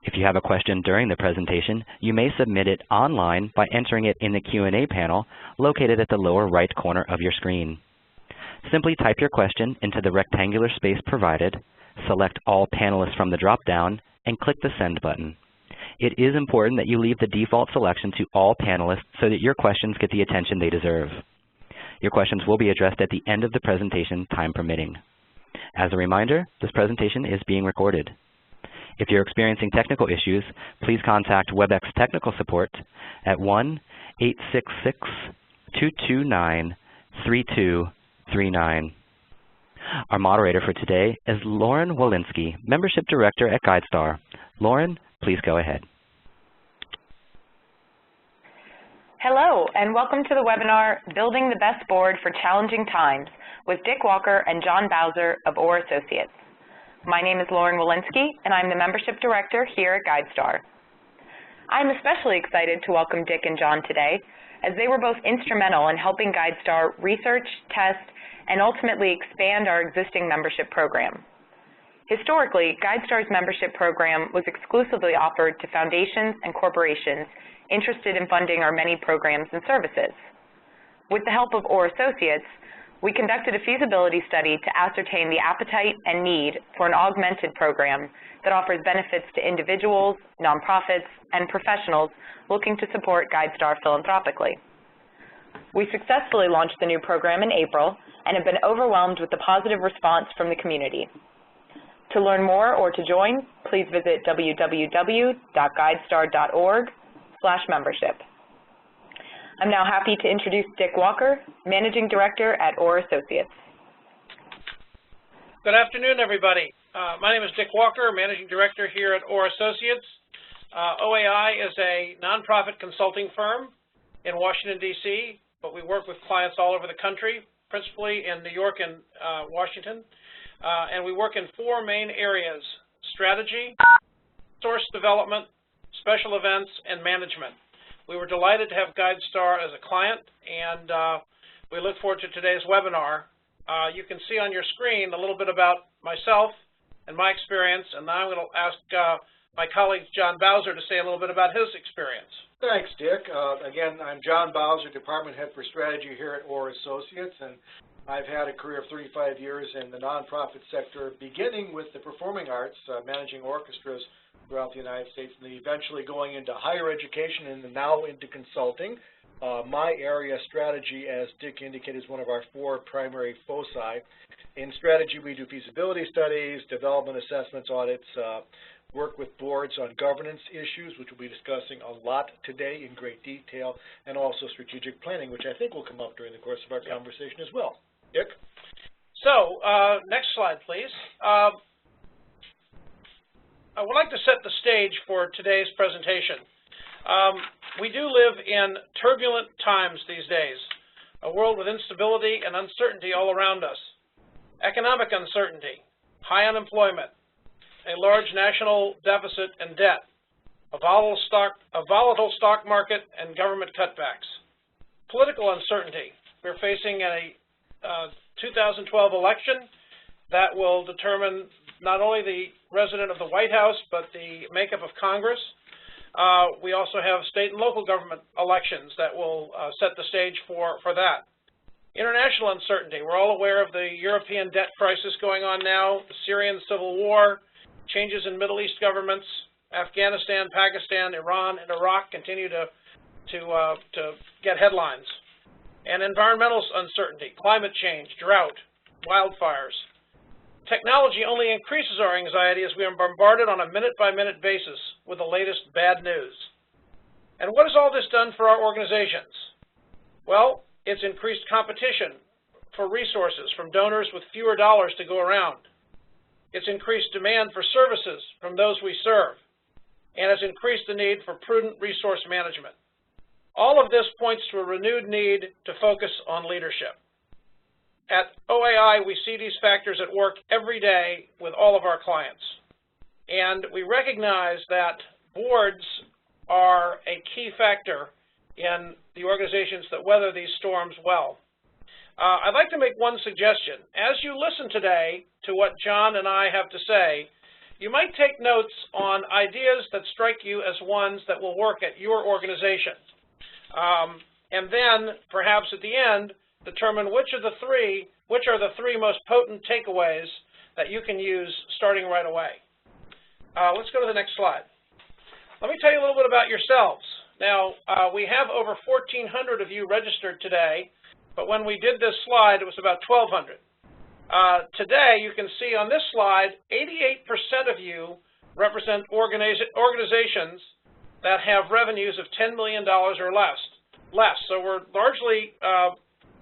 If you have a question during the presentation, you may submit it online by entering it in the Q&A panel located at the lower right corner of your screen. Simply type your question into the rectangular space provided, select all panelists from the drop-down, and click the Send button. It is important that you leave the default selection to all panelists so that your questions get the attention they deserve. Your questions will be addressed at the end of the presentation, time permitting. As a reminder, this presentation is being recorded. If you're experiencing technical issues, please contact WebEx Technical Support at 1-866-229-3239. Our moderator for today is Lauren Walensky, Membership Director at GuideStar. Lauren, please go ahead. Hello, and welcome to the webinar, Building the Best Board for Challenging Times, with Dick Walker and John Bowser of Orr Associates. My name is Lauren Walensky, and I'm the Membership Director here at GuideStar. I'm especially excited to welcome Dick and John today, as they were both instrumental in helping GuideStar research, test, and ultimately expand our existing membership program. Historically, GuideStar's membership program was exclusively offered to foundations and corporations interested in funding our many programs and services. With the help of Orr Associates, we conducted a feasibility study to ascertain the appetite and need for an augmented program that offers benefits to individuals, nonprofits, and professionals looking to support GuideStar philanthropically. We successfully launched the new program in April and have been overwhelmed with the positive response from the community. To learn more or to join, please visit www.guidestar.org/membership. I'm now happy to introduce Dick Walker, Managing Director at Orr Associates. Good afternoon, everybody. My name is Dick Walker, Managing Director here at Orr Associates. OAI is a nonprofit consulting firm in Washington, D.C., but we work with clients all over the country, principally in New York and Washington. And we work in four main areas: strategy, resource development, special events, and management. We were delighted to have GuideStar as a client, and we look forward to today's webinar. You can see on your screen a little bit about myself and my experience, and now I'm going to ask my colleague John Bowser to say a little bit about his experience. Thanks, Dick. Again, I'm John Bowser, Department Head for Strategy here at Orr Associates, and I've had a career of 35 years in the nonprofit sector, beginning with the performing arts, managing orchestras throughout the United States, and eventually going into higher education and now into consulting. My area, strategy, as Dick indicated, is one of our four primary foci. In strategy, we do feasibility studies, development assessments, audits, work with boards on governance issues, which we'll be discussing a lot today in great detail, and also strategic planning, which I think will come up during the course of our conversation as well. Dick? So, next slide, please. I would like to set the stage for today's presentation. We do live in turbulent times these days, a world with instability and uncertainty all around us. Economic uncertainty, high unemployment, a large national deficit and debt, a volatile stock market, and government cutbacks. Political uncertainty. We're facing a 2012 election that will determine not only the resident of the White House, but the makeup of Congress. We also have state and local government elections that will set the stage for that. International uncertainty. We're all aware of the European debt crisis going on now, the Syrian civil war, changes in Middle East governments. Afghanistan, Pakistan, Iran, and Iraq continue to get headlines. And environmental uncertainty, climate change, drought, wildfires. Technology only increases our anxiety as we are bombarded on a minute-by-minute basis with the latest bad news. And what has all this done for our organizations? Well, it's increased competition for resources from donors with fewer dollars to go around. It's increased demand for services from those we serve, and has increased the need for prudent resource management. All of this points to a renewed need to focus on leadership. At OAI, we see these factors at work every day with all of our clients. And we recognize that boards are a key factor in the organizations that weather these storms well. I'd like to make one suggestion. As you listen today to what John and I have to say, You might take notes on ideas that strike you as ones that will work at your organization. And then, perhaps at the end, determine which are the three most potent takeaways that you can use starting right away. Let's go to the next slide. Let me tell you a little bit about yourselves. Now, we have over 1,400 of you registered today, but when we did this slide, it was about 1,200. Today, you can see on this slide, 88% of you represent organizations that have revenues of $10 million or less. So we're largely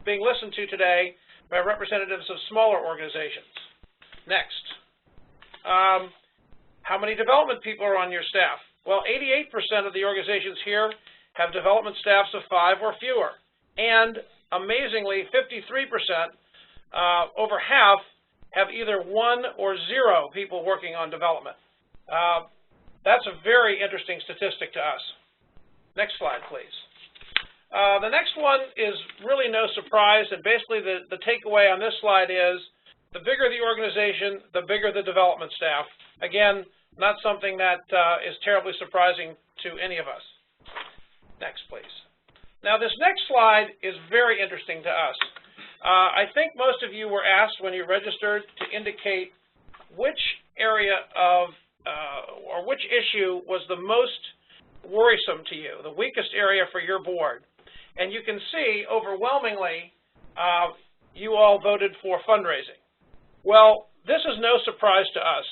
being listened to today by representatives of smaller organizations. Next. How many development people are on your staff? Well, 88% of the organizations here have development staffs of 5 or fewer. And amazingly, 53%, over half, have either 1 or 0 people working on development. That's a very interesting statistic to us. Next slide, please. The next one is really no surprise, and basically the takeaway on this slide is the bigger the organization, the bigger the development staff. Again, not something that is terribly surprising to any of us. Next, please. Now, this next slide is very interesting to us. I think most of you were asked when you registered to indicate which area of or which issue was the most worrisome to you, the weakest area for your board. And you can see, overwhelmingly, you all voted for fundraising. Well, this is no surprise to us.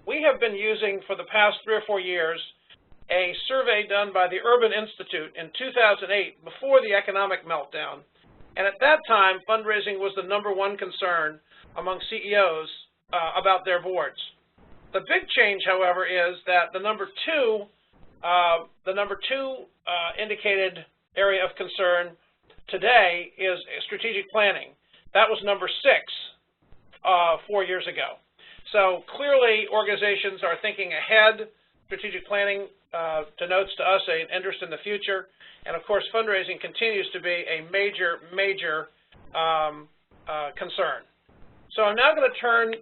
We have been using, for the past 3 or 4 years, a survey done by the Urban Institute in 2008, before the economic meltdown. And at that time, fundraising was the #1 concern among CEOs about their boards. The big change, however, is that the number two indicated area of concern today is strategic planning. That was number 6 4 years ago. So clearly, organizations are thinking ahead. Strategic planning denotes to us an interest in the future. And of course, fundraising continues to be a major concern. So I'm now going to turn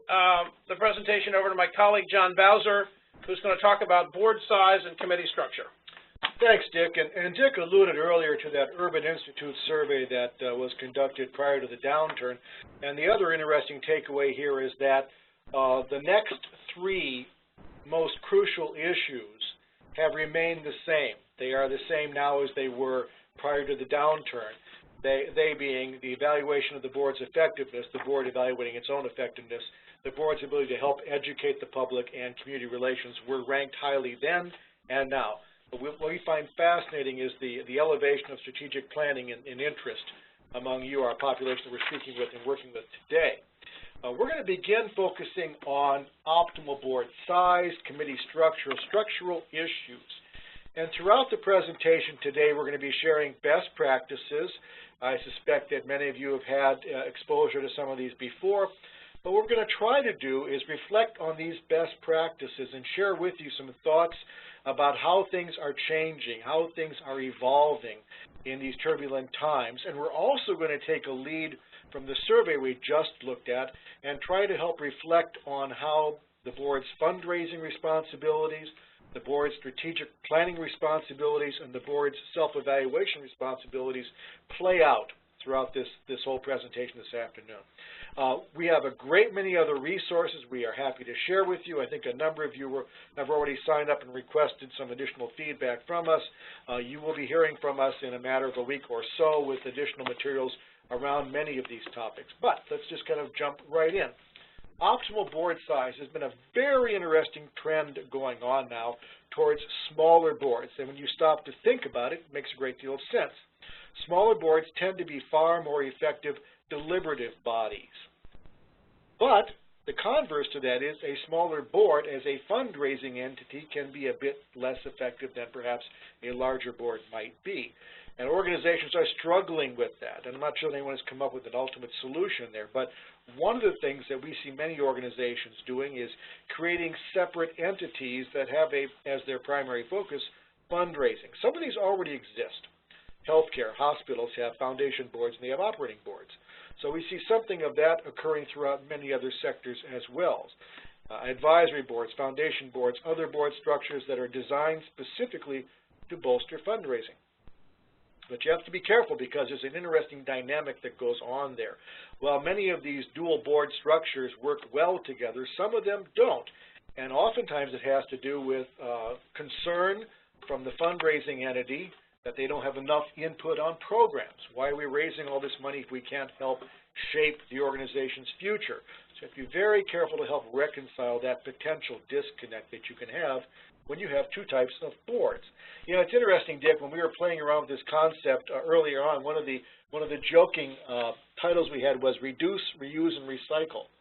the presentation over to my colleague, John Bowser, who's going to talk about board size and committee structure. Thanks, Dick. And Dick alluded earlier to that Urban Institute survey that was conducted prior to the downturn. And the other interesting takeaway here is that the next 3 most crucial issues have remained the same. They are the same now as they were prior to the downturn. They being the evaluation of the board's effectiveness, the board evaluating its own effectiveness, the board's ability to help educate the public, and community relations were ranked highly then and now. But what we find fascinating is the elevation of strategic planning and interest among you, our population that we're speaking with and working with today. We're going to begin focusing on optimal board size, committee structure, structural issues. And throughout the presentation today, we're going to be sharing best practices. I suspect that many of you have had exposure to some of these before. But what we're going to try to do is reflect on these best practices and share with you some thoughts about how things are changing, how things are evolving in these turbulent times. And we're also going to take a lead from the survey we just looked at and try to help reflect on how the board's fundraising responsibilities, the board's strategic planning responsibilities, and the board's self-evaluation responsibilities play out throughout this whole presentation this afternoon. We have a great many other resources we are happy to share with you. I think a number of you have already signed up and requested some additional feedback from us. You will be hearing from us in a matter of a week or so with additional materials around many of these topics. But let's just kind of jump right in. Optimal board size has been a very interesting trend going on now towards smaller boards. And when you stop to think about it, it makes a great deal of sense. Smaller boards tend to be far more effective deliberative bodies. But the converse to that is a smaller board as a fundraising entity can be a bit less effective than perhaps a larger board might be. And organizations are struggling with that. And I'm not sure anyone has come up with an ultimate solution there. But one of the things that we see many organizations doing is creating separate entities that have as their primary focus fundraising. Some of these already exist. Healthcare, hospitals have foundation boards and they have operating boards. So we see something of that occurring throughout many other sectors as well. advisory boards, foundation boards, other board structures that are designed specifically to bolster fundraising. But you have to be careful because there's an interesting dynamic that goes on there. While many of these dual board structures work well together, some of them don't. And oftentimes it has to do with concern from the fundraising entity that they don't have enough input on programs. Why are we raising all this money if we can't help shape the organization's future? So you have to be very careful to help reconcile that potential disconnect that you can have when you have two types of boards. You know, it's interesting, Dick, when we were playing around with this concept earlier on, one of the joking titles we had was reduce, reuse, and recycle.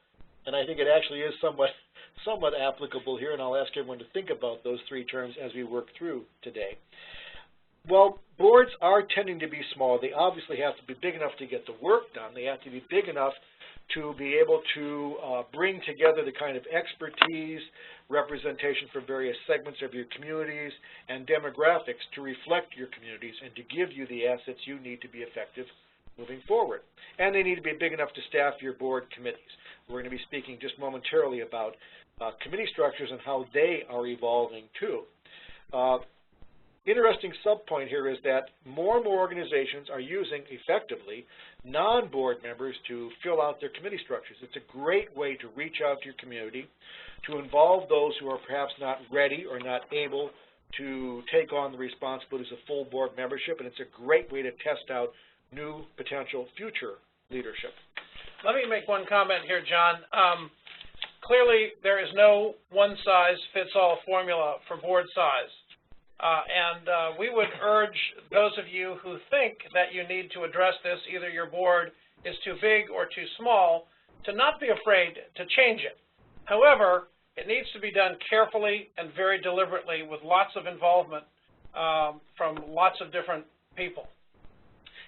And I think it actually is somewhat applicable here, and I'll ask everyone to think about those three terms as we work through today. Well, boards are tending to be small. They obviously have to be big enough to get the work done. They have to be big enough to be able to bring together the kind of expertise, representation for various segments of your communities, and demographics to reflect your communities and to give you the assets you need to be effective moving forward. And they need to be big enough to staff your board committees. We're going to be speaking just momentarily about committee structures and how they are evolving too. Interesting subpoint here is that more and more organizations are using, effectively, non-board members to fill out their committee structures. It's a great way to reach out to your community, to involve those who are perhaps not ready or not able to take on the responsibilities of full board membership, and it's a great way to test out new potential future leadership. Let me make one comment here, John. Clearly, there is no one-size-fits-all formula for board size. We would urge those of you who think that you need to address this, either your board is too big or too small, to not be afraid to change it. However, it needs to be done carefully and very deliberately with lots of involvement from lots of different people.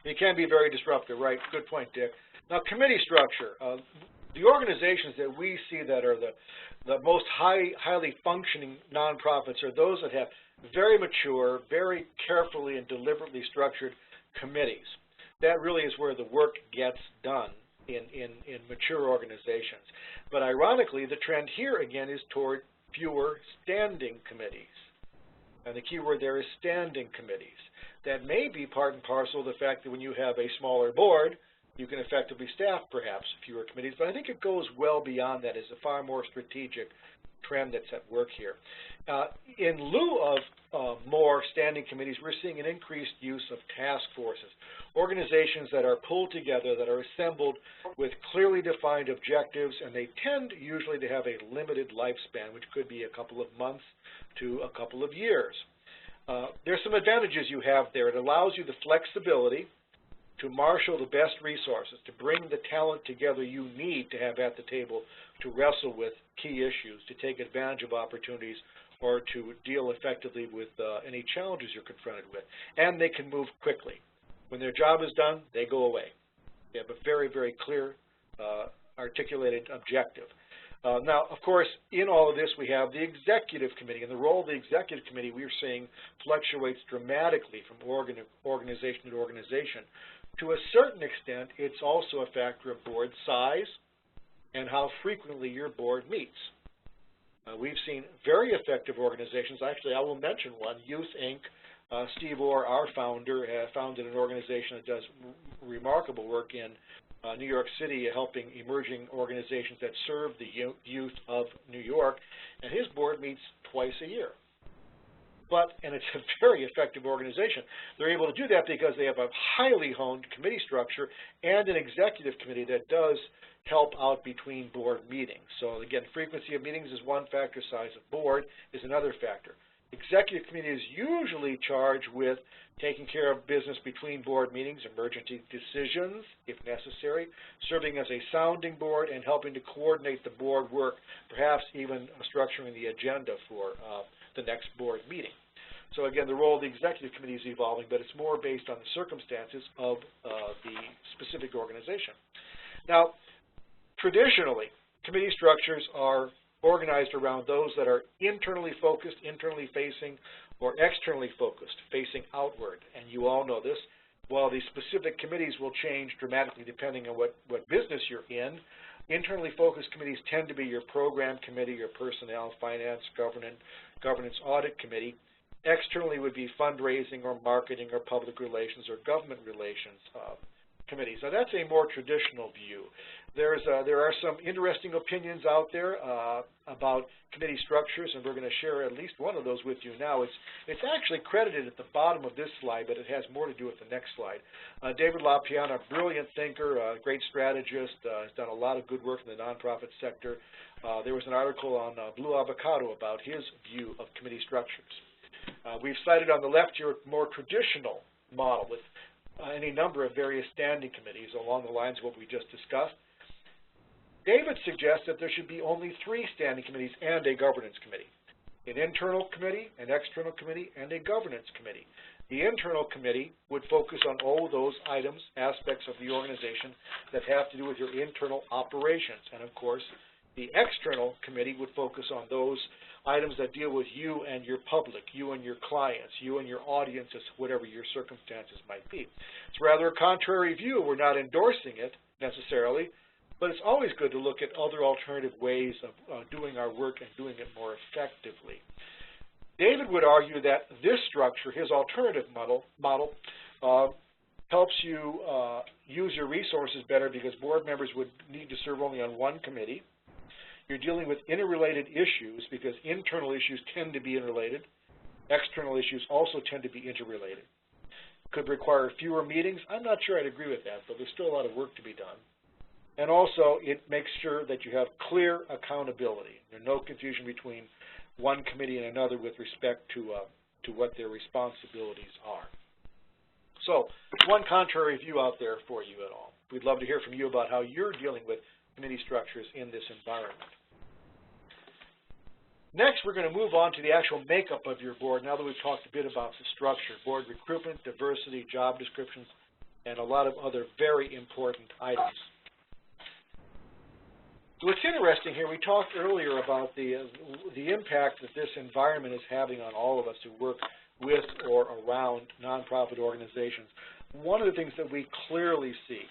It can be very disruptive, right? Good point, Dick. Now, committee structure. The organizations that we see that are the most highly functioning nonprofits are those that have very mature, very carefully and deliberately structured committees. That really is where the work gets done in mature organizations. But ironically, the trend here again is toward fewer standing committees. And the key word there is standing committees. That may be part and parcel of the fact that when you have a smaller board, you can effectively staff perhaps fewer committees, but I think it goes well beyond that. It's a far more strategic trend that's at work here. In lieu of more standing committees, we're seeing an increased use of task forces, organizations that are pulled together, that are assembled with clearly defined objectives, and they tend usually to have a limited lifespan, which could be a couple of months to a couple of years. There's some advantages you have there. It allows you the flexibility to marshal the best resources, to bring the talent together you need to have at the table to wrestle with key issues, to take advantage of opportunities, or to deal effectively with any challenges you're confronted with. And they can move quickly. When their job is done, they go away. They have a very, very clear, articulated objective. Now, of course, in all of this, we have the executive committee, and the role of the executive committee we're seeing fluctuates dramatically from organization to organization. To a certain extent, it's also a factor of board size and how frequently your board meets. We've seen very effective organizations. Actually, I will mention one, Youth Inc. Steve Orr, our founder, founded an organization that does remarkable work in New York City, helping emerging organizations that serve the youth of New York, and his board meets twice a year. And it's a very effective organization. They're able to do that because they have a highly honed committee structure and an executive committee that does help out between board meetings. So again, frequency of meetings is one factor, size of board is another factor. Executive committee is usually charged with taking care of business between board meetings, emergency decisions, if necessary, serving as a sounding board, and helping to coordinate the board work, perhaps even structuring the agenda for the next board meeting. So again, the role of the executive committee is evolving, but it's more based on the circumstances of the specific organization. Now, traditionally, committee structures are organized around those that are internally focused, internally facing, or externally focused, facing outward. And you all know this. While the specific committees will change dramatically depending on what business you're in, Internally focused committees tend to be your program committee, your personnel, finance, governance audit committee. Externally would be fundraising or marketing or public relations or government relations committees. Now that's a more traditional view. There are some interesting opinions out there about committee structures, and we're going to share at least one of those with you now. It's actually credited at the bottom of this slide, but it has more to do with the next slide. David LaPiana, a brilliant thinker, a great strategist, has done a lot of good work in the nonprofit sector. There was an article on Blue Avocado about his view of committee structures. We've cited on the left here a more traditional model with any number of various standing committees along the lines of what we just discussed. David suggests that there should be only 3 standing committees and a governance committee: an internal committee, an external committee, and a governance committee. The internal committee would focus on all those items, aspects of the organization that have to do with your internal operations. And of course, the external committee would focus on those items that deal with you and your public, you and your clients, you and your audiences, whatever your circumstances might be. It's rather a contrary view. We're not endorsing it necessarily, but it's always good to look at other alternative ways of doing our work and doing it more effectively. David would argue that this structure, his alternative model helps you use your resources better because board members would need to serve only on one committee. You're dealing with interrelated issues because internal issues tend to be interrelated. External issues also tend to be interrelated. Could require fewer meetings. I'm not sure I'd agree with that, but there's still a lot of work to be done. And also, it makes sure that you have clear accountability. There's no confusion between one committee and another with respect to what their responsibilities are. So, one contrary view out there for you at all. We'd love to hear from you about how you're dealing with committee structures in this environment. Next, we're going to move on to the actual makeup of your board now that we've talked a bit about the structure, board recruitment, diversity, job descriptions, and a lot of other very important items. So what's interesting here, we talked earlier about the impact that this environment is having on all of us who work with or around nonprofit organizations. One of the things that we clearly see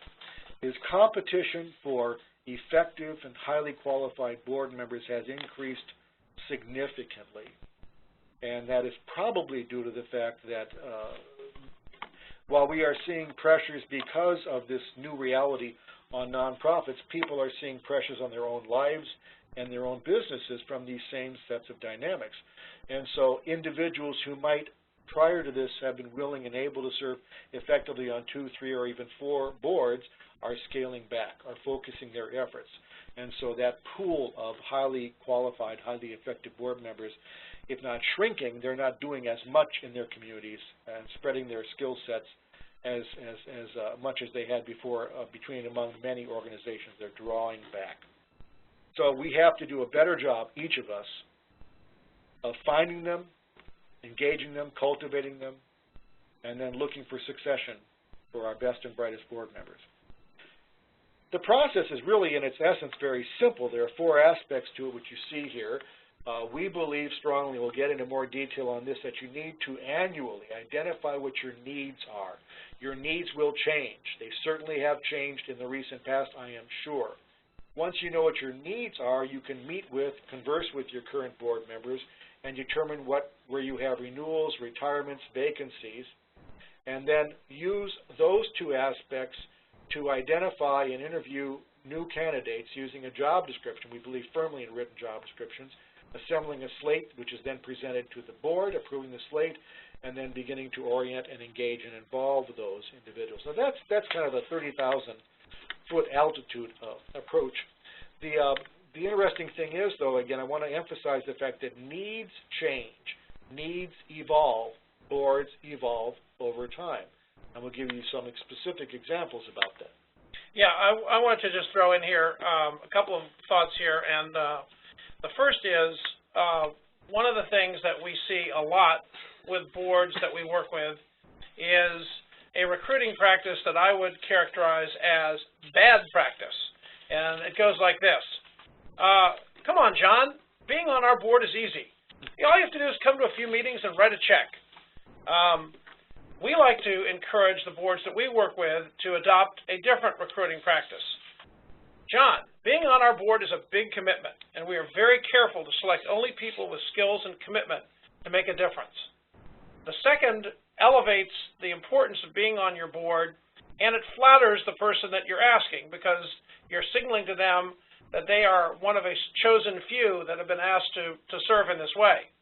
is competition for effective and highly qualified board members has increased significantly. And that is probably due to the fact that while we are seeing pressures because of this new reality on nonprofits, people are seeing pressures on their own lives and their own businesses from these same sets of dynamics. And so individuals who might prior to this have been willing and able to serve effectively on 2, 3, or even 4 boards are scaling back, are focusing their efforts. And so that pool of highly qualified, highly effective board members, if not shrinking, they're not doing as much in their communities and spreading their skill sets as much as they had before between among many organizations. They're drawing back. So we have to do a better job, each of us, of finding them, engaging them, cultivating them, and then looking for succession for our best and brightest board members. The process is really, in its essence, very simple. There are 4 aspects to it, which you see here. We believe strongly, we'll get into more detail on this, that you need to annually identify what your needs are. Your needs will change. They certainly have changed in the recent past, I am sure. Once you know what your needs are, you can meet with, converse with your current board members, and determine where you have renewals, retirements, vacancies, and then use those 2 aspects to identify and interview new candidates using a job description. We believe firmly in written job descriptions, assembling a slate which is then presented to the board, approving the slate, and then beginning to orient and engage and involve those individuals. So that's kind of a 30,000-foot altitude approach. The interesting thing is, though, again, I want to emphasize the fact that needs change, needs evolve, boards evolve over time. And we'll give you some specific examples about that. Yeah, I wanted to just throw in here a couple of thoughts here. And the first is one of the things that we see a lot with boards that we work with is a recruiting practice that I would characterize as bad practice. And it goes like this. Come on, John, being on our board is easy. All you have to do is come to a few meetings and write a check. We like to encourage the boards that we work with to adopt a different recruiting practice. John, Being on our board is a big commitment, and we are very careful to select only people with skills and commitment to make a difference. The second elevates the importance of being on your board, and it flatters the person that you're asking because you're signaling to them that they are one of a chosen few that have been asked to serve in this way.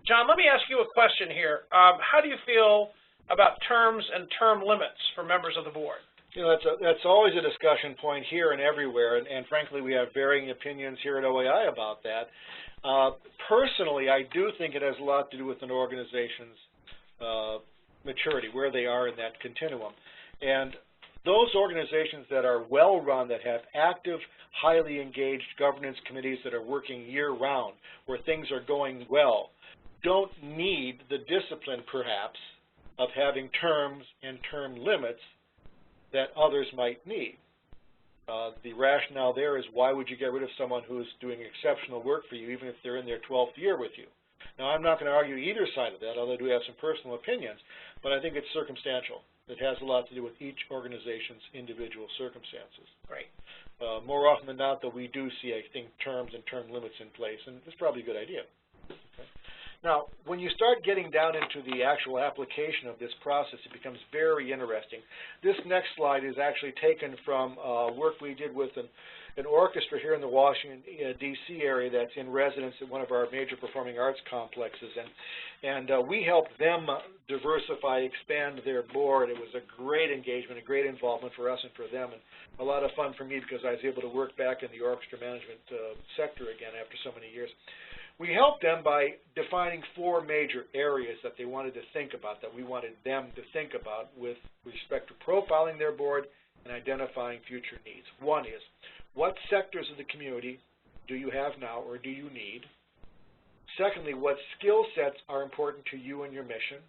John, let me ask you a question here. How do you feel about terms and term limits for members of the board? You know, that's always a discussion point here and everywhere, and frankly, we have varying opinions here at OAI about that. Personally, I do think it has a lot to do with an organization's maturity, where they are in that continuum. And those organizations that are well-run, that have active, highly engaged governance committees that are working year-round, where things are going well, don't need the discipline, perhaps, of having terms and term limits that others might need. The rationale there is, why would you get rid of someone who's doing exceptional work for you, even if they're in their 12th year with you? Now, I'm not going to argue either side of that, although I do have some personal opinions, but I think it's circumstantial. It has a lot to do with each organization's individual circumstances. Great. More often than not, though, we do see, I think, terms and term limits in place, and it's probably a good idea. Okay. Now, when you start getting down into the actual application of this process, it becomes very interesting. This next slide is actually taken from work we did with an orchestra here in the Washington, D.C. area that's in residence at one of our major performing arts complexes. And we helped them diversify, expand their board. It was a great engagement, a great involvement for us and for them, and a lot of fun for me because I was able to work back in the orchestra management sector again after so many years. We helped them by defining 4 major areas that they wanted to think about, that we wanted them to think about with respect to profiling their board and identifying future needs. One is, what sectors of the community do you have now or do you need? Secondly, what skill sets are important to you and your mission?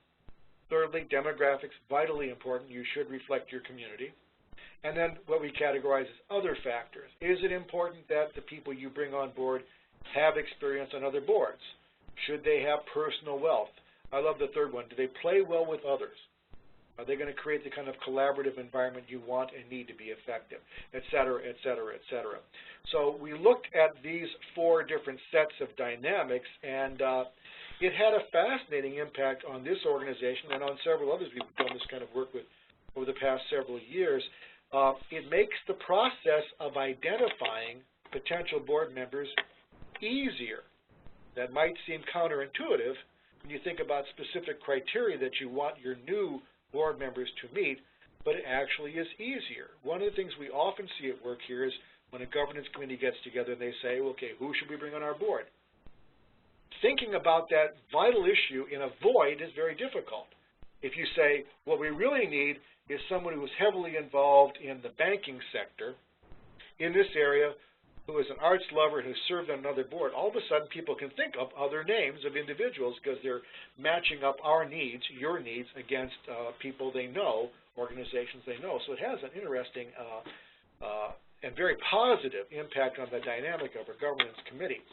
Thirdly, demographics, vitally important. You should reflect your community. And then what we categorize as other factors. Is it important that the people you bring on board have experience on other boards? Should they have personal wealth? I love the third one. Do they play well with others? Are they going to create the kind of collaborative environment you want and need to be effective, et cetera, et cetera, et cetera. So we looked at these 4 different sets of dynamics, and it had a fascinating impact on this organization and on several others we've done this kind of work with over the past several years. It makes the process of identifying potential board members easier. That might seem counterintuitive when you think about specific criteria that you want your new board members to meet, but it actually is easier. One of the things we often see at work here is when a governance committee gets together and they say, okay, who should we bring on our board? Thinking about that vital issue in a void is very difficult. If you say, what we really need is someone who is heavily involved in the banking sector in this area, who is an arts lover and who served on another board, all of a sudden people can think of other names of individuals because they're matching up our needs, your needs, against people they know, organizations they know. So it has an interesting and very positive impact on the dynamic of our governance committee.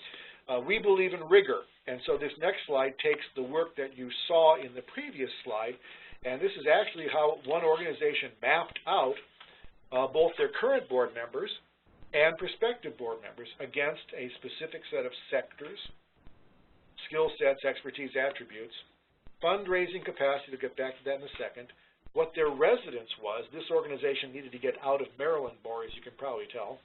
We believe in rigor, and so this next slide takes the work that you saw in the previous slide, and this is actually how one organization mapped out both their current board members and prospective board members against a specific set of sectors, skill sets, expertise, attributes, fundraising capacity, to get back to that in a second, what their residence was. This organization needed to get out of Maryland more, as you can probably tell.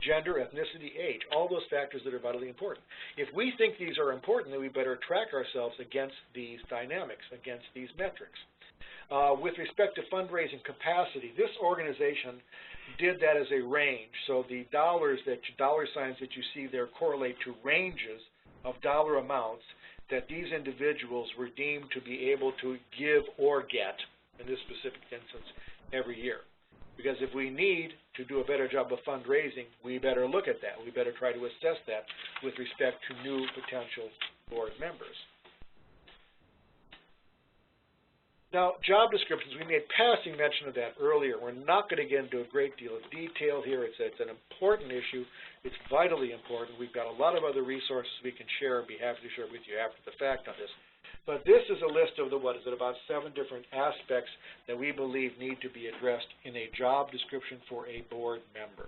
Gender, ethnicity, age, all those factors that are vitally important. If we think these are important, then we better track ourselves against these dynamics, against these metrics. With respect to fundraising capacity, this organization did that as a range. So the dollar signs that you see there correlate to ranges of dollar amounts that these individuals were deemed to be able to give or get, in this specific instance, every year. Because if we need to do a better job of fundraising, we better look at that. We better try to assess that with respect to new potential board members. Now, job descriptions, we made passing mention of that earlier. We're not going to get into a great deal of detail here. It's an important issue. It's vitally important. We've got a lot of other resources we can share and be happy to share with you after the fact on this. But this is a list of about 7 different aspects that we believe need to be addressed in a job description for a board member.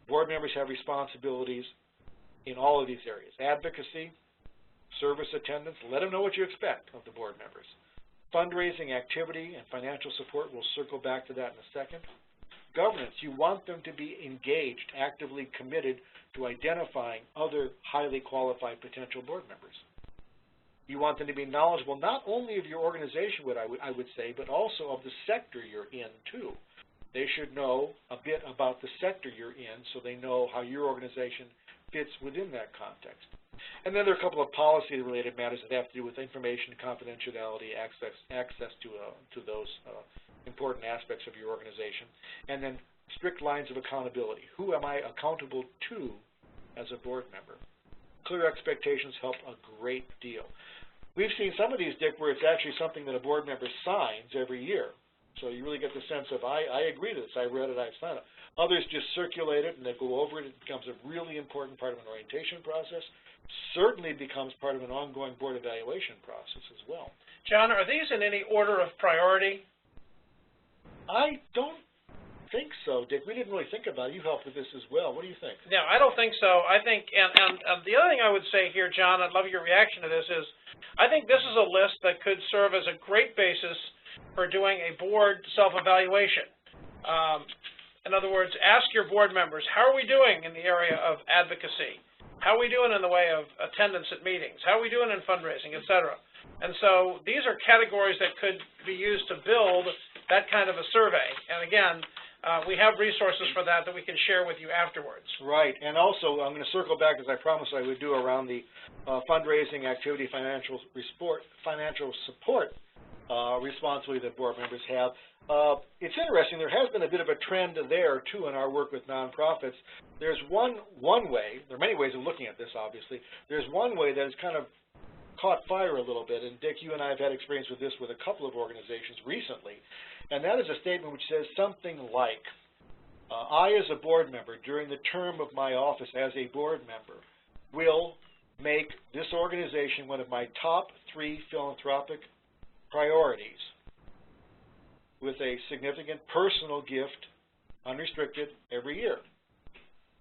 Board members have responsibilities in all of these areas. Advocacy, service attendance, let them know what you expect of the board members. Fundraising activity and financial support, we'll circle back to that in a second. Governance, you want them to be engaged, actively committed to identifying other highly qualified potential board members. You want them to be knowledgeable not only of your organization, I would say, but also of the sector you're in too. They should know a bit about the sector you're in so they know how your organization fits within that context. And then there are a couple of policy-related matters that have to do with information, confidentiality, access to those important aspects of your organization. And then strict lines of accountability. Who am I accountable to as a board member? Clear expectations help a great deal. We've seen some of these, Dick, where it's actually something that a board member signs every year. So you really get the sense of, I agree to this, I read it, I've signed it. Others just circulate it and they go over it. It becomes a really important part of an orientation process. Certainly becomes part of an ongoing board evaluation process as well. John, are these in any order of priority? I don't think so, Dick. We didn't really think about it. You helped with this as well. What do you think? No, I don't think so. I think, and the other thing I would say here, John, I'd love your reaction to this, is I think this is a list that could serve as a great basis for doing a board self-evaluation. In other words, ask your board members, how are we doing in the area of advocacy? How are we doing in the way of attendance at meetings? How are we doing in fundraising, et cetera? And so these are categories that could be used to build that kind of a survey. And again, we have resources for that we can share with you afterwards. Right. And also, I'm going to circle back, as I promised I would do, around the fundraising activity, financial support responsibility that board members have. It's interesting, there has been a bit of a trend there, too, in our work with nonprofits. There's one way, there are many ways of looking at this, obviously. There's one way that has kind of caught fire a little bit, and Dick, you and I have had experience with this with a couple of organizations recently, and that is a statement which says something like, I, as a board member, during the term of my office as a board member, will make this organization one of my top 3 philanthropic priorities with a significant personal gift, unrestricted, every year.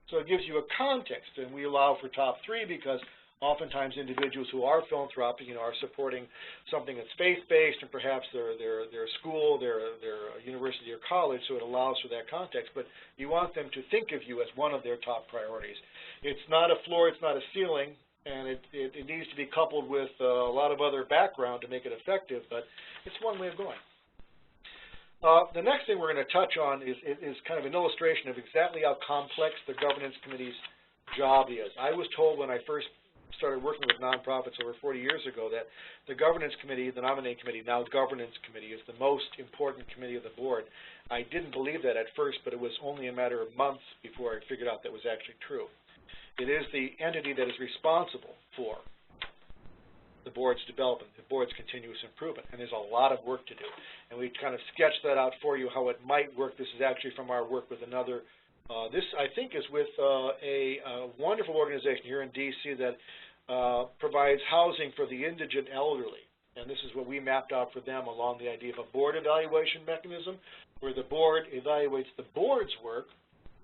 So it gives you a context, and we allow for top 3 because oftentimes individuals who are philanthropic, are supporting something that's faith-based and perhaps their school, their university or college, so it allows for that context. But you want them to think of you as one of their top priorities. It's not a floor, it's not a ceiling, and it needs to be coupled with a lot of other background to make it effective, but it's one way of going. The next thing we're going to touch on is kind of an illustration of exactly how complex the governance committee's job is. I was told when I first started working with nonprofits over 40 years ago that the governance committee, the nominating committee, now governance committee, is the most important committee of the board. I didn't believe that at first, but it was only a matter of months before I figured out that was actually true. It is the entity that is responsible for the board's development, the board's continuous improvement, and there's a lot of work to do. And we kind of sketched that out for you, how it might work. This is actually from our work with another. This, I think, is with a wonderful organization here in D.C. that provides housing for the indigent elderly. And this is what we mapped out for them along the idea of a board evaluation mechanism, where the board evaluates the board's work,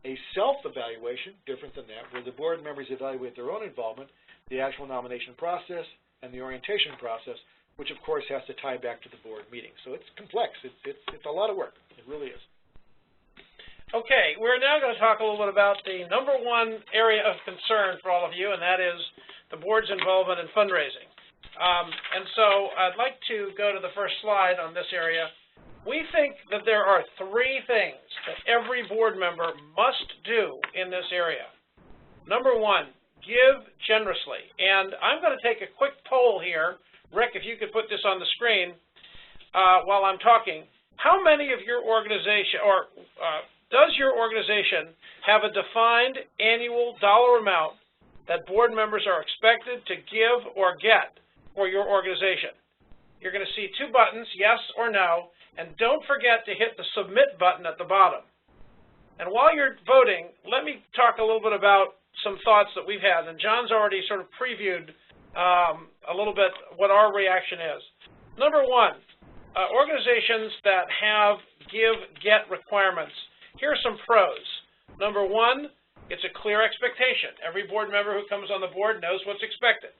a self-evaluation, different than that, where the board members evaluate their own involvement, the actual nomination process, and the orientation process, which of course has to tie back to the board meeting. So it's complex. It's a lot of work. It really is. Okay, we're now going to talk a little bit about the #1 area of concern for all of you, and that is the board's involvement in fundraising. And so I'd like to go to the first slide on this area. We think that there are 3 things that every board member must do in this area. #1, give generously. And I'm going to take a quick poll here. Rick, if you could put this on the screen while I'm talking. How many of your organization, or does your organization have a defined annual dollar amount that board members are expected to give or get for your organization? You're going to see 2 buttons, yes or no, and don't forget to hit the submit button at the bottom. And while you're voting, let me talk a little bit about some thoughts that we've had, and John's already sort of previewed a little bit what our reaction is. Number one, organizations that have give-get requirements. Here are some pros. Number one, it's a clear expectation. Every board member who comes on the board knows what's expected.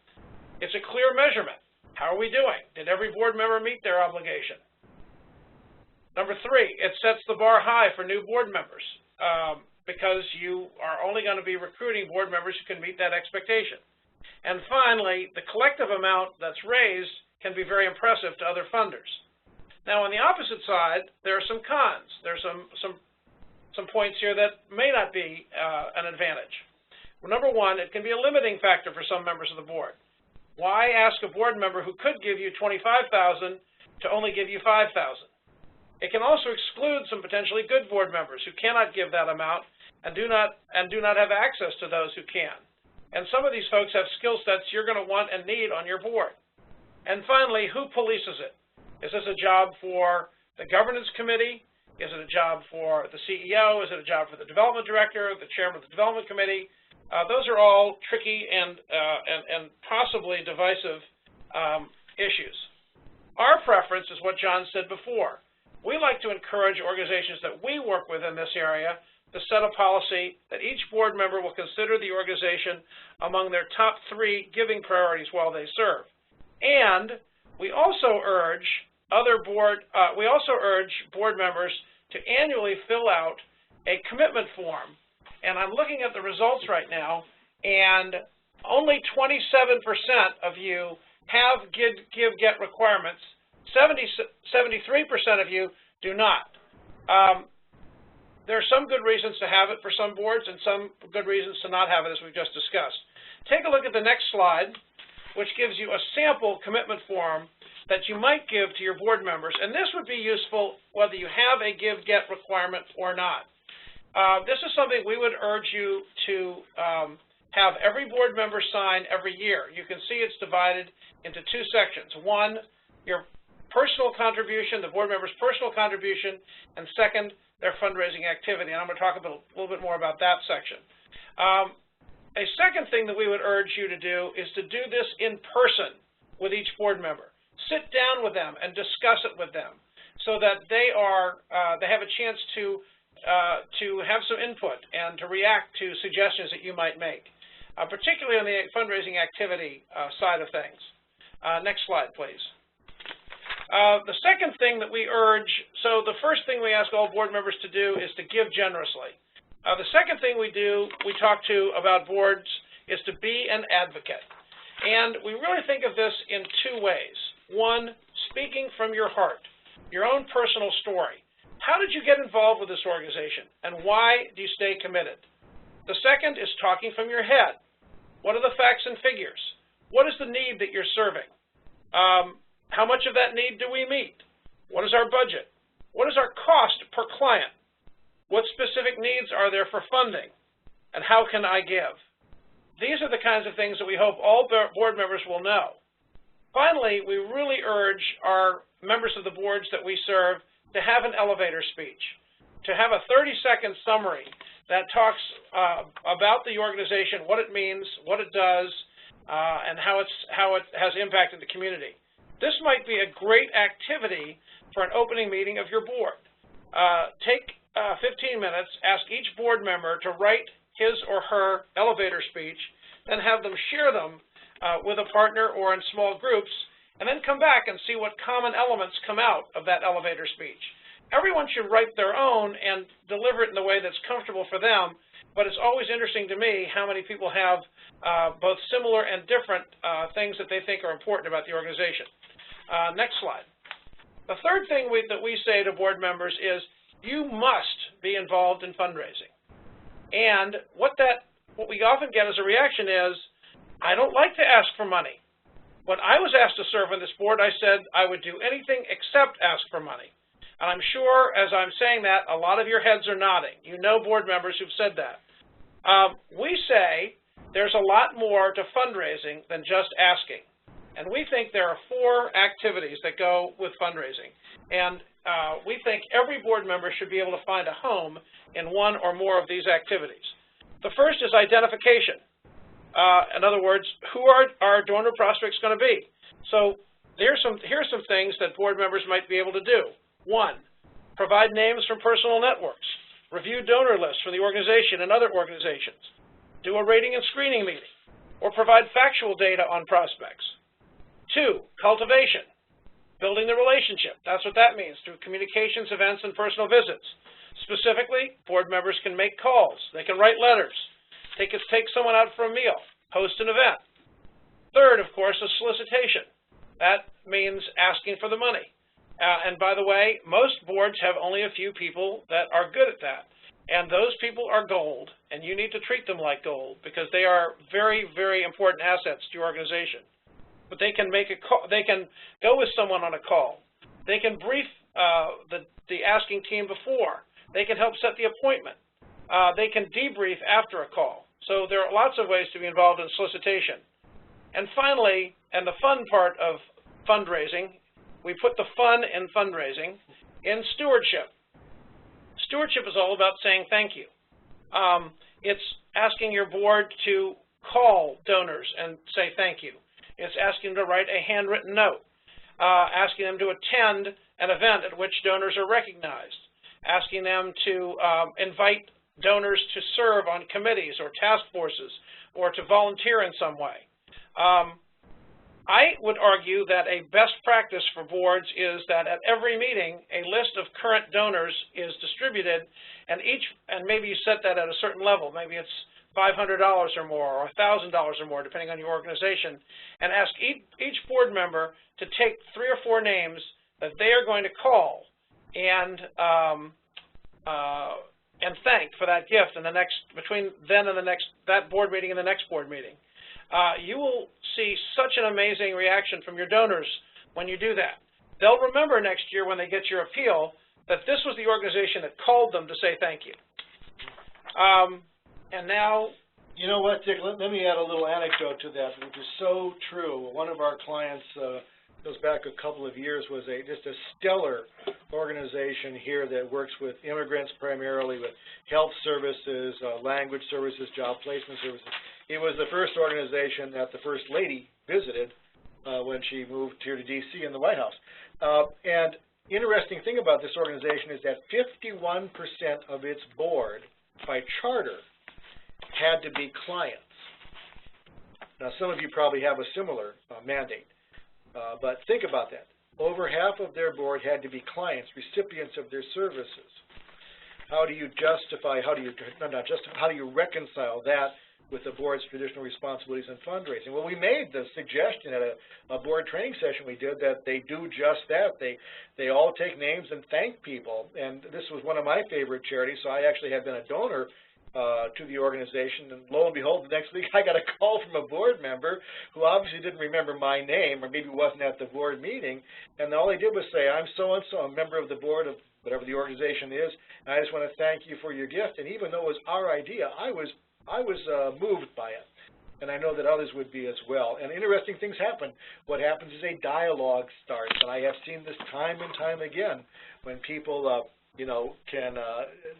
It's a clear measurement. How are we doing? Did every board member meet their obligation? Number three, it sets the bar high for new board members because you are only going to be recruiting board members who can meet that expectation. And finally, the collective amount that's raised can be very impressive to other funders. Now, on the opposite side, there are some cons. There's some points here that may not be an advantage. Well, number one, it can be a limiting factor for some members of the board. Why ask a board member who could give you $25,000 to only give you $5,000? It can also exclude some potentially good board members who cannot give that amount and do not have access to those who can. And some of these folks have skill sets you're going to want and need on your board. And finally, who polices it? Is this a job for the governance committee? Is it a job for the CEO? Is it a job for the development director, the chairman of the development committee? Those are all tricky and possibly divisive issues. Our preference is what John said before. We like to encourage organizations that we work with in this area to set a policy that each board member will consider the organization among their top 3 giving priorities while they serve. And we also urge board members to annually fill out a commitment form. And I'm looking at the results right now, and only 27% of you have give-get requirements. 73% of you do not. There are some good reasons to have it for some boards and some good reasons to not have it, as we've just discussed. Take a look at the next slide, which gives you a sample commitment form that you might give to your board members. And this would be useful whether you have a give-get requirement or not. This is something we would urge you to have every board member sign every year. You can see it's divided into 2 sections. One, your personal contribution, the board member's personal contribution, and second, their fundraising activity. And I'm going to talk a little bit more about that section. A second thing that we would urge you to do is to do this in person with each board member. Sit down with them and discuss it with them so that they have a chance to have some input and to react to suggestions that you might make, particularly on the fundraising activity side of things. Next slide, please. The second thing that we urge, so the first thing we ask all board members to do is to give generously. The second thing we talk to about boards is to be an advocate. And we really think of this in 2 ways. One, speaking from your heart, your own personal story. How did you get involved with this organization, and why do you stay committed? The second is talking from your head. What are the facts and figures? What is the need that you're serving? How much of that need do we meet? What is our budget? What is our cost per client? What specific needs are there for funding? And how can I give? These are the kinds of things that we hope all board members will know. Finally, we really urge our members of the boards that we serve to have an elevator speech, to have a 30-second summary that talks about the organization, what it means, what it does, and how it has impacted the community. This might be a great activity for an opening meeting of your board. Take 15 minutes, ask each board member to write his or her elevator speech, then have them share them with a partner or in small groups, and then come back and see what common elements come out of that elevator speech. Everyone should write their own and deliver it in the way that's comfortable for them, but it's always interesting to me how many people have both similar and different things that they think are important about the organization. Next slide. The third thing that we say to board members is you must be involved in fundraising. And what we often get as a reaction is, I don't like to ask for money. When I was asked to serve on this board, I said I would do anything except ask for money. And I'm sure as I'm saying that, a lot of your heads are nodding. You know board members who've said that. We say there's a lot more to fundraising than just asking. And we think there are 4 activities that go with fundraising. And we think every board member should be able to find a home in one or more of these activities. The first is identification. In other words, who are our donor prospects going to be? So here's some things that board members might be able to do. 1, provide names from personal networks. Review donor lists from the organization and other organizations. Do a rating and screening meeting, or provide factual data on prospects. 2, cultivation, building the relationship. That's what that means, through communications, events, and personal visits. Specifically, board members can make calls. They can write letters. Take someone out for a meal. Host an event. 3rd, of course, is solicitation. That means asking for the money. And by the way, most boards have only a few people that are good at that. And those people are gold, and you need to treat them like gold because they are very, very important assets to your organization. But they can make a call. They can go with someone on a call. They can brief the asking team before. They can help set the appointment. They can debrief after a call. So there are lots of ways to be involved in solicitation. And finally, and the fun part of fundraising, we put the fun in fundraising in stewardship. Stewardship is all about saying thank you. It's asking your board to call donors and say thank you. It's asking them to write a handwritten note, asking them to attend an event at which donors are recognized, asking them to invite donors to serve on committees or task forces or to volunteer in some way. I would argue that a best practice for boards is that at every meeting, a list of current donors is distributed, and maybe you set that at a certain level. Maybe it's $500 or more, or $1,000 or more, depending on your organization, and ask each board member to take 3 or 4 names that they are going to call and thank for that gift in between then and that board meeting and the next board meeting. You will see such an amazing reaction from your donors when you do that. They'll remember next year when they get your appeal that this was the organization that called them to say thank you. And now, you know what, Dick, let me add a little anecdote to that, which is so true. One of our clients, goes back a couple of years, was just a stellar organization here that works with immigrants primarily, with health services, language services, job placement services. It was the first organization that the First Lady visited when she moved here to D.C. in the White House. And interesting thing about this organization is that 51% of its board, by charter, had to be clients. Now, some of you probably have a similar mandate, but think about that. Over half of their board had to be clients, recipients of their services. How do you justify, how do you reconcile that with the board's traditional responsibilities and fundraising? Well, we made the suggestion at a board training session we did that they do just that. They all take names and thank people. And this was one of my favorite charities, so I actually had been a donor to the organization, and lo and behold, the next week I got a call from a board member who obviously didn't remember my name, or maybe wasn't at the board meeting, and all they did was say, I'm so-and-so, I'm a member of the board of whatever the organization is, and I just want to thank you for your gift. And even though it was our idea, I was moved by it, and I know that others would be as well. And interesting things happen. What happens is a dialogue starts, and I have seen this time and time again when people can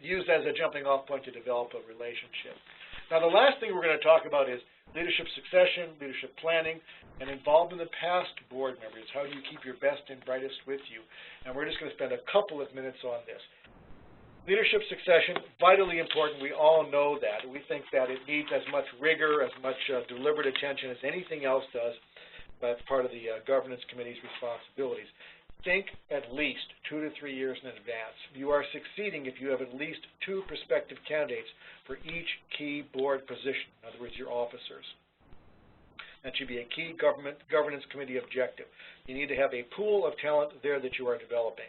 use that as a jumping off point to develop a relationship. Now, the last thing we're going to talk about is leadership succession, leadership planning, and involved in the past board members. How do you keep your best and brightest with you? And we're just going to spend a couple of minutes on this. Leadership succession, vitally important. We all know that. We think that it needs as much rigor, as much deliberate attention as anything else does. That's part of the governance committee's responsibilities. Think at least 2 to 3 years in advance. You are succeeding if you have at least 2 prospective candidates for each key board position, in other words, your officers. That should be a key governance committee objective. You need to have a pool of talent there that you are developing.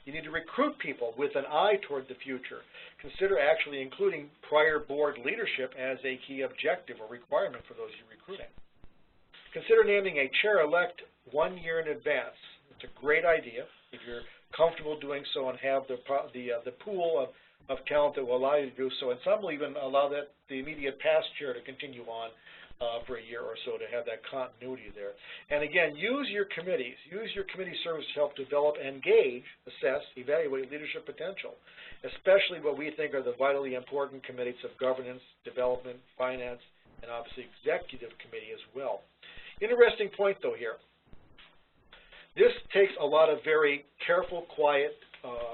You need to recruit people with an eye toward the future. Consider actually including prior board leadership as a key objective or requirement for those you're recruiting. Consider naming a chair-elect 1 year in advance. It's a great idea if you're comfortable doing so and have the pool of talent that will allow you to do so. And some will even allow the immediate past chair to continue on for a year or so to have that continuity there. And again, use your committees. Use your committee service to help develop, engage, assess, evaluate leadership potential, especially what we think are the vitally important committees of governance, development, finance, and obviously executive committee as well. Interesting point, though, here. This takes a lot of very careful, quiet,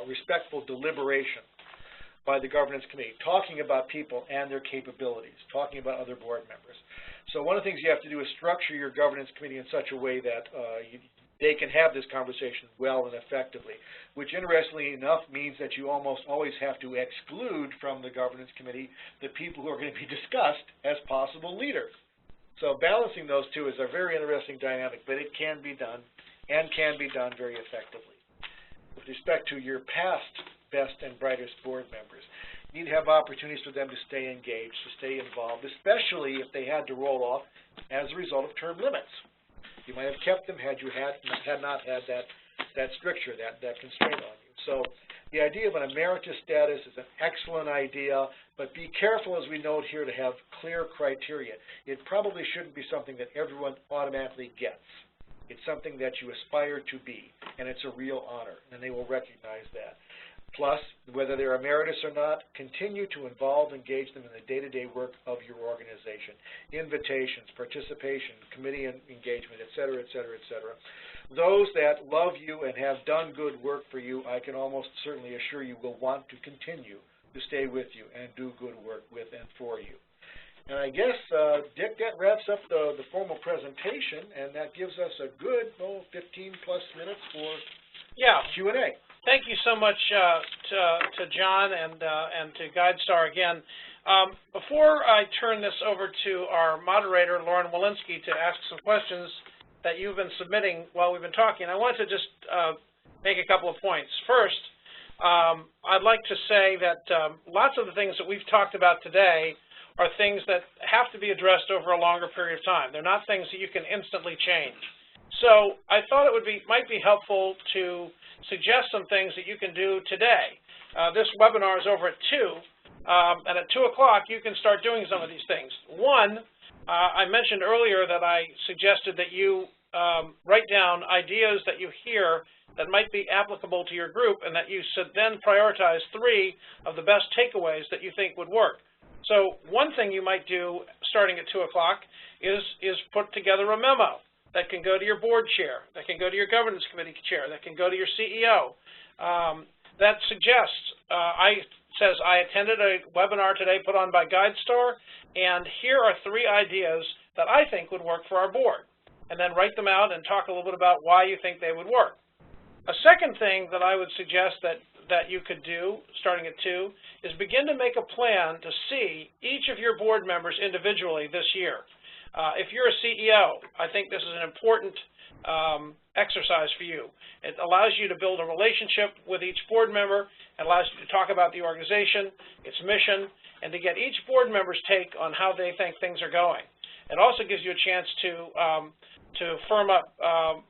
respectful deliberation by the governance committee, talking about people and their capabilities, talking about other board members. So one of the things you have to do is structure your governance committee in such a way that they can have this conversation well and effectively, which interestingly enough means that you almost always have to exclude from the governance committee the people who are going to be discussed as possible leaders. So balancing those two is a very interesting dynamic, but it can be done and can be done very effectively. With respect to your past best and brightest board members, you need to have opportunities for them to stay engaged, to stay involved, especially if they had to roll off as a result of term limits. You might have kept them had you not had that stricture, that constraint on you. So the idea of an emeritus status is an excellent idea, but be careful, as we note here, to have clear criteria. It probably shouldn't be something that everyone automatically gets. It's something that you aspire to be, and it's a real honor, and they will recognize that. Plus, whether they're emeritus or not, continue to engage them in the day-to-day work of your organization. Invitations, participation, committee engagement, et cetera, et cetera, et cetera. Those that love you and have done good work for you, I can almost certainly assure you will want to continue to stay with you and do good work with and for you. And I guess, Dick, that wraps up the formal presentation, and that gives us a good 15-plus minutes for Q&A. Thank you so much to John and to GuideStar again. Before I turn this over to our moderator, Lauren Walensky, to ask some questions that you've been submitting while we've been talking, I want to just make a couple of points. First, I'd like to say that lots of the things that we've talked about today are things that have to be addressed over a longer period of time. They're not things that you can instantly change. So I thought it might be helpful to suggest some things that you can do today. This webinar is over at 2, and at 2 o'clock you can start doing some of these things. One, I mentioned earlier that I suggested that you write down ideas that you hear that might be applicable to your group, and that you should then prioritize 3 of the best takeaways that you think would work. So one thing you might do starting at 2 o'clock is put together a memo that can go to your board chair, that can go to your governance committee chair, that can go to your CEO, that suggests, says, I attended a webinar today put on by GuideStar, and here are 3 ideas that I think would work for our board. And then write them out and talk a little bit about why you think they would work. A second thing that I would suggest that you could do, starting at 2, is begin to make a plan to see each of your board members individually this year. If you're a CEO, I think this is an important exercise for you. It allows you to build a relationship with each board member. It allows you to talk about the organization, its mission, and to get each board member's take on how they think things are going. It also gives you a chance to firm up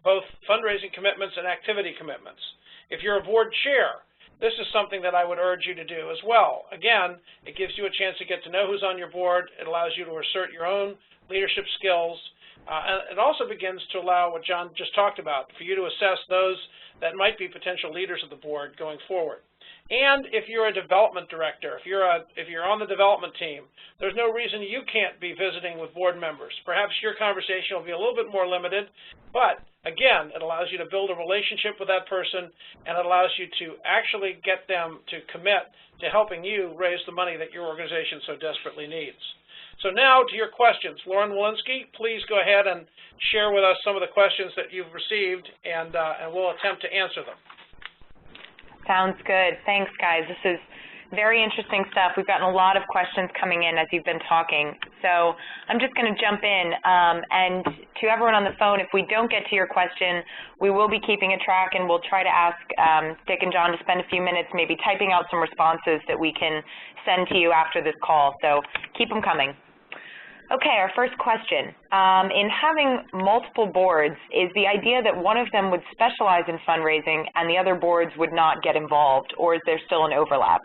both fundraising commitments and activity commitments. If you're a board chair, this is something that I would urge you to do as well. Again, it gives you a chance to get to know who's on your board. It allows you to assert your own leadership skills. And it also begins to allow what John just talked about, for you to assess those that might be potential leaders of the board going forward. And if you're a development director, if you're on the development team, there's no reason you can't be visiting with board members. Perhaps your conversation will be a little bit more limited, but again, it allows you to build a relationship with that person, and it allows you to actually get them to commit to helping you raise the money that your organization so desperately needs. So now to your questions. Lauren Walensky, please go ahead and share with us some of the questions that you've received, and we'll attempt to answer them. Sounds good. Thanks, guys. This is very interesting stuff. We've gotten a lot of questions coming in as you've been talking. So I'm just going to jump in. And to everyone on the phone, if we don't get to your question, we will be keeping a track, and we'll try to ask Dick and John to spend a few minutes maybe typing out some responses that we can send to you after this call. So keep them coming. Okay, our first question. In having multiple boards, is the idea that one of them would specialize in fundraising and the other boards would not get involved, or is there still an overlap?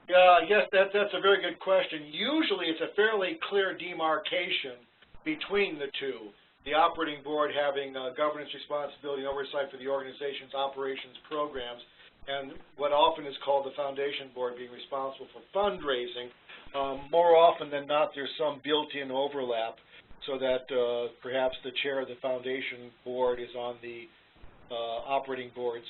Yes, that's a very good question. Usually it's a fairly clear demarcation between the two. The operating board having governance responsibility and oversight for the organization's operations programs, and what often is called the foundation board being responsible for fundraising. More often than not, there's some built-in overlap, so that perhaps the chair of the foundation board is on the operating board's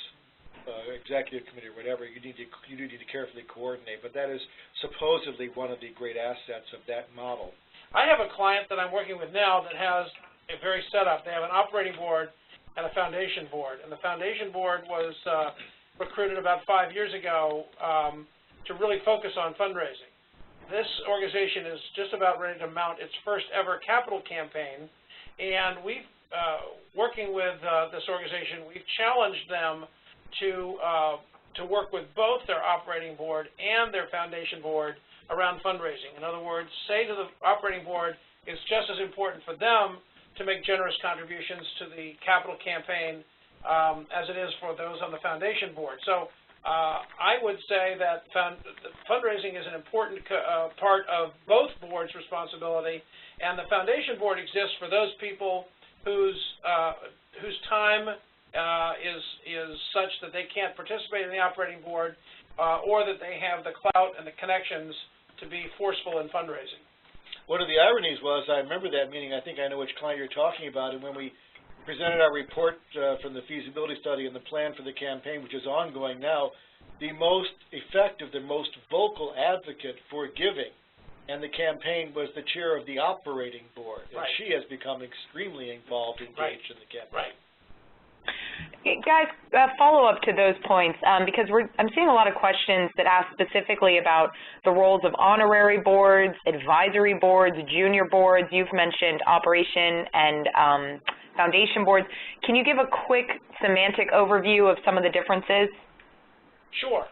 executive committee or whatever. You do need to carefully coordinate, but that is supposedly one of the great assets of that model. I have a client that I'm working with now that has a very setup. They have an operating board and a foundation board, and the foundation board was recruited about 5 years ago to really focus on fundraising. This organization is just about ready to mount its first ever capital campaign, and we've, working with this organization, we've challenged them to work with both their operating board and their foundation board around fundraising. In other words, say to the operating board, it's just as important for them to make generous contributions to the capital campaign as it is for those on the foundation board. So I would say that fundraising is an important part of both boards' responsibility, and the foundation board exists for those people whose time is such that they can't participate in the operating board or that they have the clout and the connections to be forceful in fundraising. One of the ironies was, I remember that meeting, I think I know which client you're talking about, and when we presented our report from the feasibility study and the plan for the campaign, which is ongoing now, the most effective, the most vocal advocate for giving and the campaign was the chair of the operating board. And she has become extremely involved, engaged in the campaign. Guys, follow-up to those points, because I'm seeing a lot of questions that ask specifically about the roles of honorary boards, advisory boards, junior boards. You've mentioned operation and foundation boards. Can you give a quick semantic overview of some of the differences? Sure.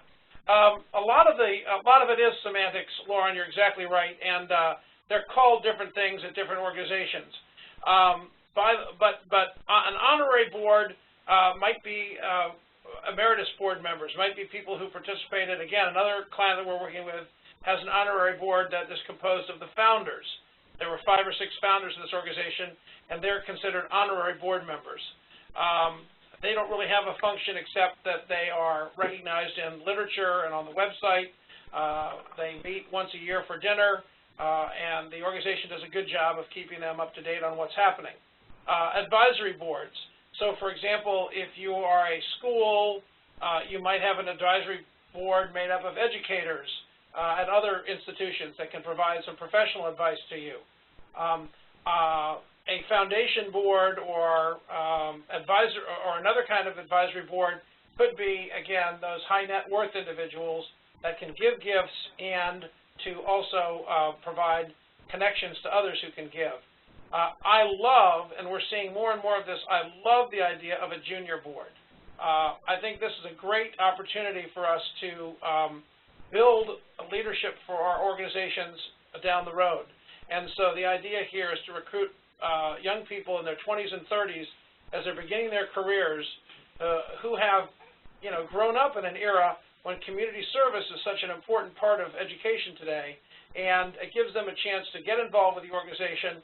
A lot of it is semantics, Lauren. You're exactly right, and they're called different things at different organizations. But an honorary board might be emeritus board members, might be people who participated. Again, another client that we're working with has an honorary board that is composed of the founders. There were 5 or 6 founders of this organization, and they're considered honorary board members. They don't really have a function except that they are recognized in literature and on the website. They meet once a year for dinner, and the organization does a good job of keeping them up to date on what's happening. Advisory boards. So, for example, if you are a school, you might have an advisory board made up of educators at other institutions that can provide some professional advice to you. A foundation board or advisor or another kind of advisory board could be, again, those high net worth individuals that can give gifts and to also provide connections to others who can give. I love, and we're seeing more and more of this, I love the idea of a junior board. I think this is a great opportunity for us to build leadership for our organizations down the road. And so the idea here is to recruit young people in their 20s and 30s as they're beginning their careers who have, grown up in an era when community service is such an important part of education today, and it gives them a chance to get involved with the organization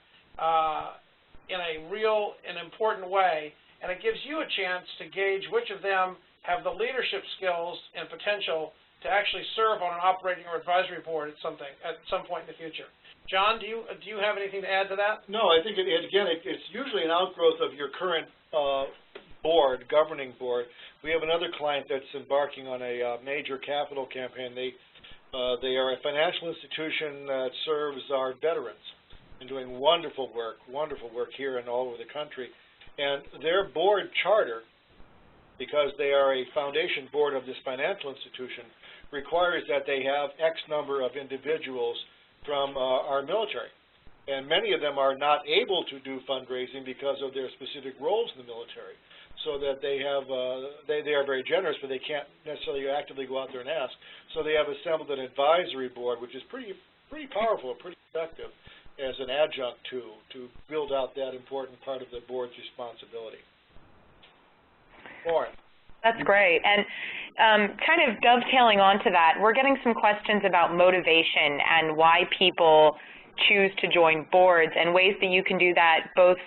in a real and important way, and it gives you a chance to gauge which of them have the leadership skills and potential to actually serve on an operating or advisory board at some point in the future. John, do you have anything to add to that? No, I think it's usually an outgrowth of your current governing board. We have another client that's embarking on a major capital campaign. They are a financial institution that serves our veterans and doing wonderful work here and all over the country. And their board charter, because they are a foundation board of this financial institution, requires that they have X number of individuals from our military. And many of them are not able to do fundraising because of their specific roles in the military. So that they have, they are very generous, but they can't necessarily actively go out there and ask. So they have assembled an advisory board, which is pretty powerful, pretty effective as an adjunct to build out that important part of the board's responsibility. Lauren. That's great. And kind of dovetailing onto that, we're getting some questions about motivation and why people choose to join boards, and ways that you can do that, both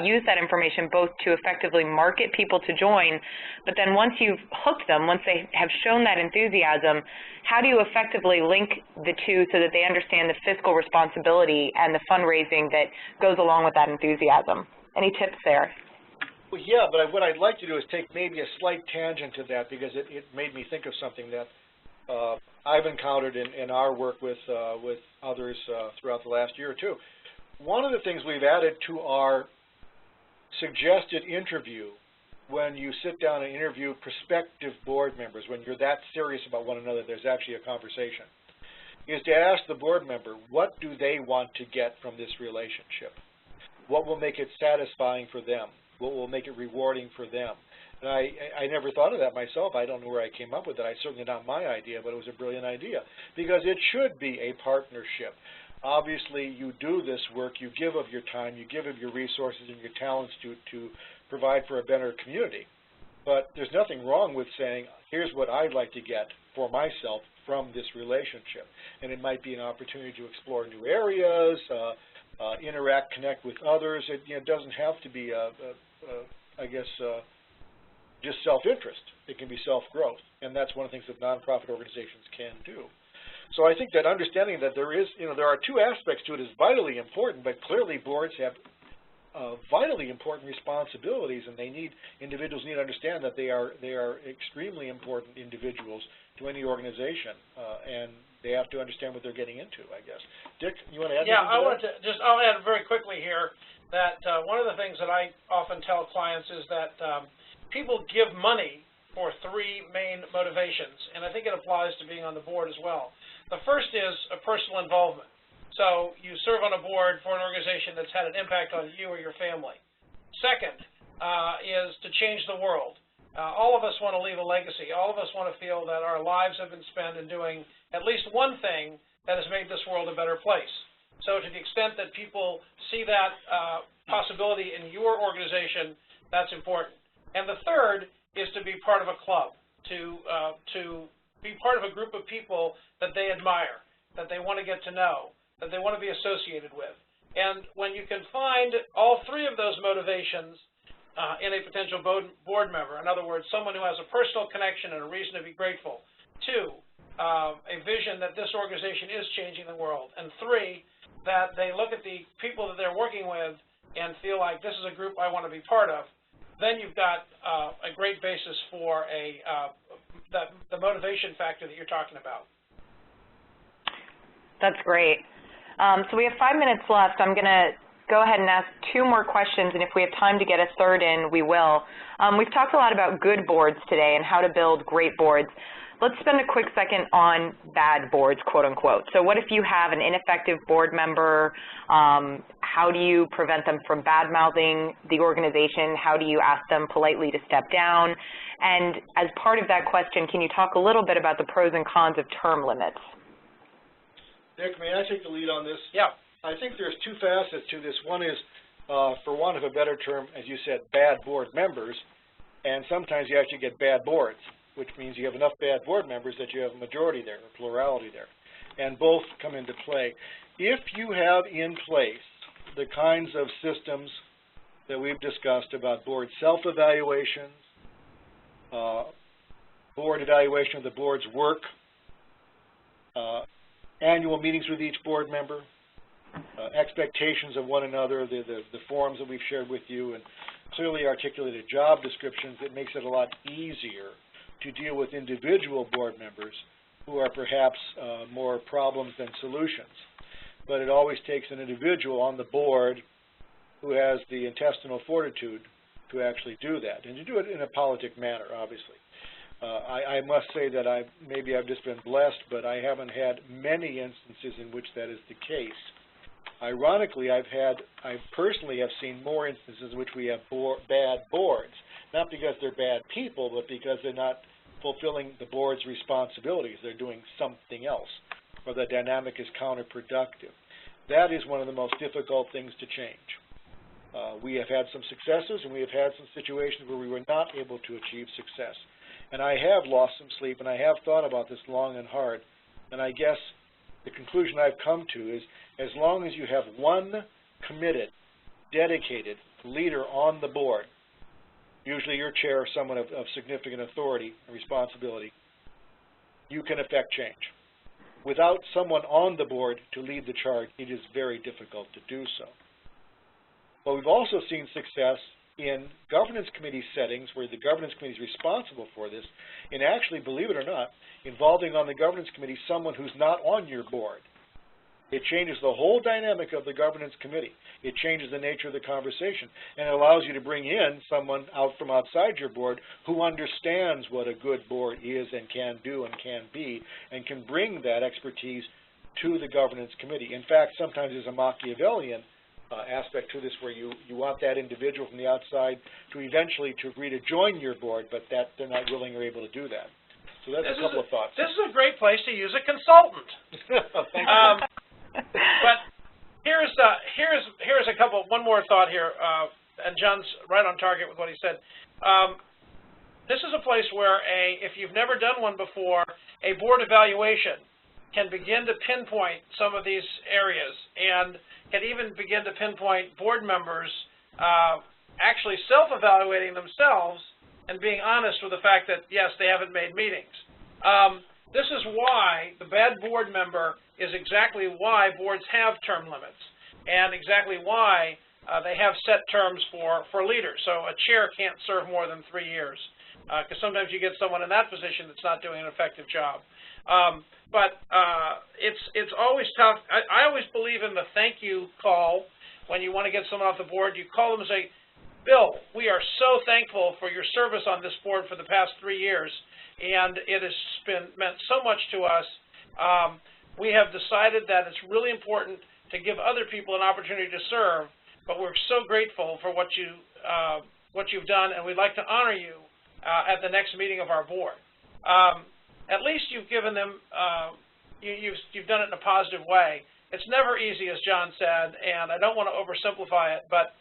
use that information both to effectively market people to join, but then once you've hooked them, once they have shown that enthusiasm, how do you effectively link the two so that they understand the fiscal responsibility and the fundraising that goes along with that enthusiasm? Any tips there? Well, yeah, but what I'd like to do is take maybe a slight tangent to that, because it made me think of something that I've encountered in our work with others throughout the last year or two. One of the things we've added to our suggested interview, when you sit down and interview prospective board members, when you're that serious about one another, there's actually a conversation, is to ask the board member, what do they want to get from this relationship? What will make it satisfying for them? What will make it rewarding for them? And I never thought of that myself. I don't know where I came up with it. It's certainly not my idea, but it was a brilliant idea, because it should be a partnership. Obviously, you do this work, you give of your time, you give of your resources and your talents to provide for a better community. But there's nothing wrong with saying, here's what I'd like to get for myself from this relationship. And it might be an opportunity to explore new areas, interact, connect with others. It doesn't have to be, I guess, just self-interest. It can be self-growth, and that's one of the things that nonprofit organizations can do. So I think that understanding that there are two aspects to it is vitally important, but clearly boards have vitally important responsibilities, and individuals need to understand that they are extremely important individuals to any organization, and they have to understand what they're getting into, I guess. Dick, you want to add anything to that? I'll add very quickly here that one of the things that I often tell clients is that people give money for three main motivations, and I think it applies to being on the board as well. The first is a personal involvement. So you serve on a board for an organization that's had an impact on you or your family. Second is to change the world. All of us want to leave a legacy. All of us want to feel that our lives have been spent in doing at least one thing that has made this world a better place. So to the extent that people see that possibility in your organization, that's important. And the third is to be part of a club, to be part of a group of people that they admire, that they want to get to know, that they want to be associated with. And when you can find all three of those motivations in a potential board member, in other words, someone who has a personal connection and a reason to be grateful, two, a vision that this organization is changing the world, and three, that they look at the people that they're working with and feel like this is a group I want to be part of, then you've got a great basis for the motivation factor that you're talking about. That's great. So we have 5 minutes left. I'm going to go ahead and ask two more questions, and if we have time to get a third in, we will. We've talked a lot about good boards today and how to build great boards. Let's spend a quick second on bad boards, quote unquote. So what if you have an ineffective board member? How do you prevent them from bad-mouthing the organization? How do you ask them politely to step down? And as part of that question, can you talk a little bit about the pros and cons of term limits? Dick, may I take the lead on this? Yeah. I think there's two facets to this. One is, for want of a better term, as you said, bad board members, and sometimes you actually get bad boards, which means you have enough bad board members that you have a majority there, a plurality there, and both come into play. If you have in place the kinds of systems that we've discussed about board self-evaluations, board evaluation of the board's work, annual meetings with each board member, expectations of one another, the forms that we've shared with you, and clearly articulated job descriptions, it makes it a lot easier to deal with individual board members who are perhaps more problems than solutions. But it always takes an individual on the board who has the intestinal fortitude to actually do that, and to do it in a politic manner, obviously. I must say that maybe I've just been blessed, but I haven't had many instances in which that is the case. Ironically, I personally have seen more instances in which we have bad boards, not because they're bad people, but because they're not fulfilling the board's responsibilities. They're doing something else, or the dynamic is counterproductive. That is one of the most difficult things to change. We have had some successes, and we have had some situations where we were not able to achieve success. And I have lost some sleep, and I have thought about this long and hard, and I guess the conclusion I've come to is as long as you have one committed, dedicated leader on the board, usually your chair or someone of significant authority and responsibility, you can affect change. Without someone on the board to lead the charge, it is very difficult to do so. But we've also seen success in governance committee settings where the governance committee is responsible for this, in actually, believe it or not, involving on the governance committee someone who's not on your board. It changes the whole dynamic of the governance committee. It changes the nature of the conversation, and it allows you to bring in someone out from outside your board who understands what a good board is and can do and can be, and can bring that expertise to the governance committee. In fact, sometimes there's a Machiavellian aspect to this where you want that individual from the outside to eventually to agree to join your board, but that they're not willing or able to do that. So that's a couple of thoughts. This is a great place to use a consultant. Thank you. But here's one more thought here, and John's right on target with what he said. This is a place where if you've never done one before, a board evaluation can begin to pinpoint some of these areas and can even begin to pinpoint board members actually self-evaluating themselves and being honest with the fact that, yes, they haven't made meetings. This is why the bad board member is exactly why boards have term limits and exactly why they have set terms for leaders. So a chair can't serve more than 3 years because sometimes you get someone in that position that's not doing an effective job. But it's always tough. I always believe in the thank you call when you want to get someone off the board. You call them and say, Bill, we are so thankful for your service on this board for the past 3 years, and it has meant so much to us. We have decided that it's really important to give other people an opportunity to serve, but we're so grateful for what you've done, and we'd like to honor you at the next meeting of our board. At least you've given them, you've done it in a positive way. It's never easy, as John said, and I don't want to oversimplify it, but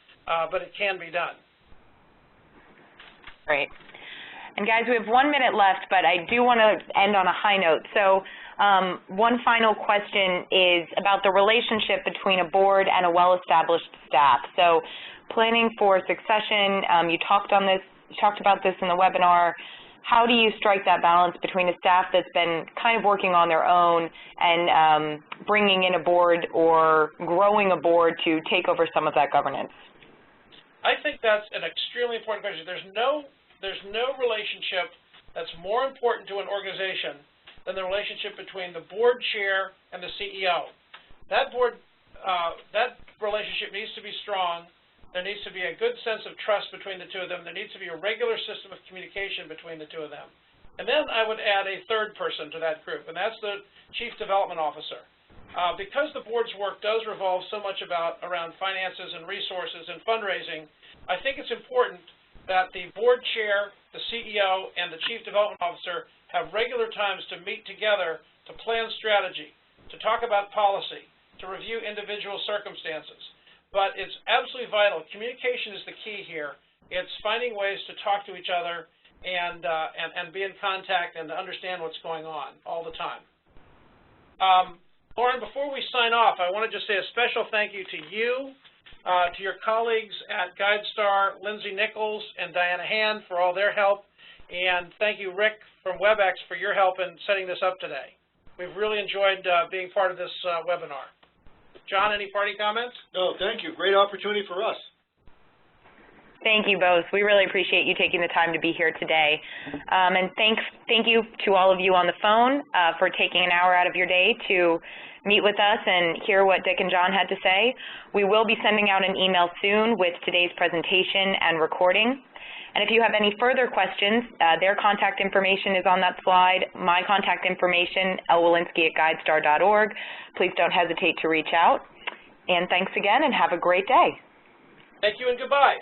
it can be done. Great. And guys, we have 1 minute left, but I do want to end on a high note. So one final question is about the relationship between a board and a well-established staff. So planning for succession, you talked about this in the webinar. How do you strike that balance between a staff that's been kind of working on their own and bringing in a board or growing a board to take over some of that governance? I think that's an extremely important question. There's no relationship that's more important to an organization than the relationship between the board chair and the CEO. That relationship needs to be strong. There needs to be a good sense of trust between the two of them. There needs to be a regular system of communication between the two of them. And then I would add a third person to that group, and that's the Chief Development Officer. Because the board's work does revolve so much around finances and resources and fundraising, I think it's important that the board chair, the CEO, and the Chief Development Officer have regular times to meet together to plan strategy, to talk about policy, to review individual circumstances. But it's absolutely vital. Communication is the key here. It's finding ways to talk to each other and be in contact and to understand what's going on all the time. Lauren, before we sign off, I want to just say a special thank you to you, to your colleagues at GuideStar, Lindsay Nichols and Diana Hand for all their help, and thank you, Rick from WebEx, for your help in setting this up today. We've really enjoyed being part of this webinar. John, any party comments? No, thank you. Great opportunity for us. Thank you both. We really appreciate you taking the time to be here today. And thank you to all of you on the phone for taking an hour out of your day to meet with us and hear what Dick and John had to say. We will be sending out an email soon with today's presentation and recording. And if you have any further questions, their contact information is on that slide. My contact information, lwolinsky@guidestar.org. Please don't hesitate to reach out. And thanks again, and have a great day. Thank you, and goodbye.